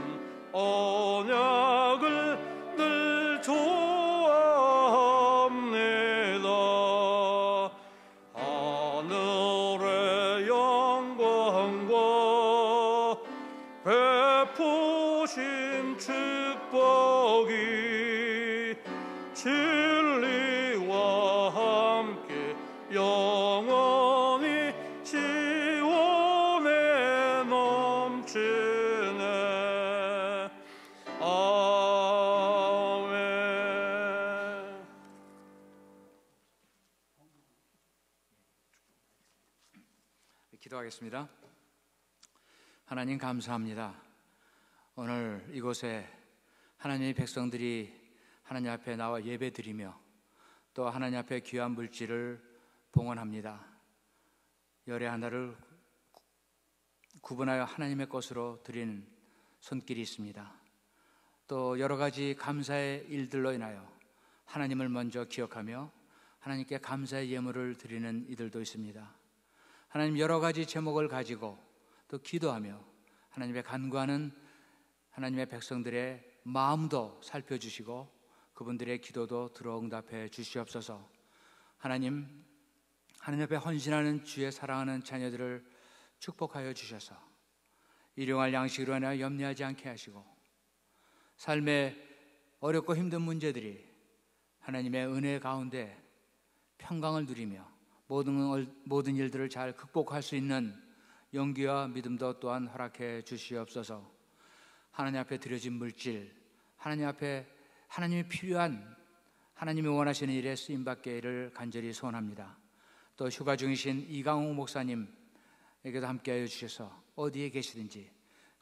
언약을 늘 좋아합니다. 하늘의 영광과 베푸신 축복이 진리와 함께 영원히 시온에 넘치네. 아멘. 기도하겠습니다. 하나님 감사합니다. 오늘 이곳에 하나님의 백성들이 하나님 앞에 나와 예배드리며 또 하나님 앞에 귀한 물질을 봉헌합니다. 열의 하나를 구분하여 하나님의 것으로 드리는 손길이 있습니다. 또 여러 가지 감사의 일들로 인하여 하나님을 먼저 기억하며 하나님께 감사의 예물을 드리는 이들도 있습니다. 하나님 여러 가지 제목을 가지고 또 기도하며 하나님의 간구하는 하나님의 백성들의 마음도 살펴주시고 그분들의 기도도 들어응답해 주시옵소서. 하나님 앞에 헌신하는 주의 사랑하는 자녀들을 축복하여 주셔서 일용할 양식으로 인하여 염려하지 않게 하시고 삶의 어렵고 힘든 문제들이 하나님의 은혜 가운데 평강을 누리며 모든 일들을 잘 극복할 수 있는 용기와 믿음도 또한 허락해 주시옵소서. 하나님 앞에 드려진 물질, 하나님 앞에 하나님이 필요한, 하나님이 원하시는 일에 쓰임받기를 간절히 소원합니다. 또 휴가 중이신 이강욱 목사님에게도 함께하여 주셔서 어디에 계시든지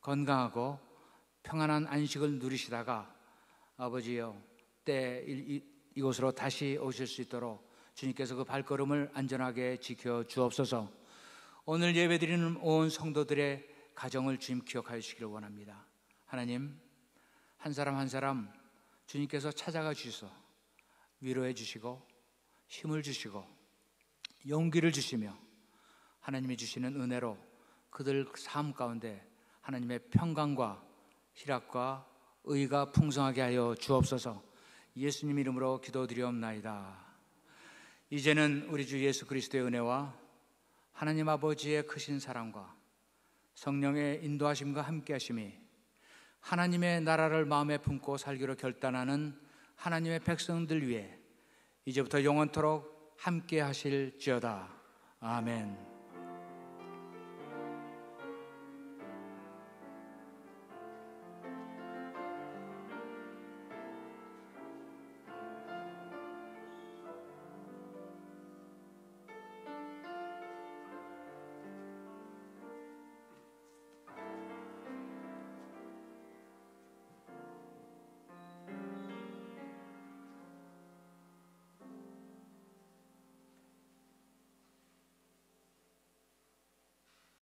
건강하고 평안한 안식을 누리시다가 아버지여 때 이곳으로 다시 오실 수 있도록 주님께서 그 발걸음을 안전하게 지켜 주옵소서. 오늘 예배드리는 온 성도들의 가정을 주님 기억하여 주시기를 원합니다. 하나님 한 사람 한 사람 주님께서 찾아가 주셔서 위로해 주시고 힘을 주시고 용기를 주시며 하나님이 주시는 은혜로 그들 삶 가운데 하나님의 평강과 희락과 의가 풍성하게 하여 주옵소서. 예수님 이름으로 기도드리옵나이다. 이제는 우리 주 예수 그리스도의 은혜와 하나님 아버지의 크신 사랑과 성령의 인도하심과 함께하심이 하나님의 나라를 마음에 품고 살기로 결단하는 하나님의 백성들 위해 이제부터 영원토록 함께 하실지어다. 아멘.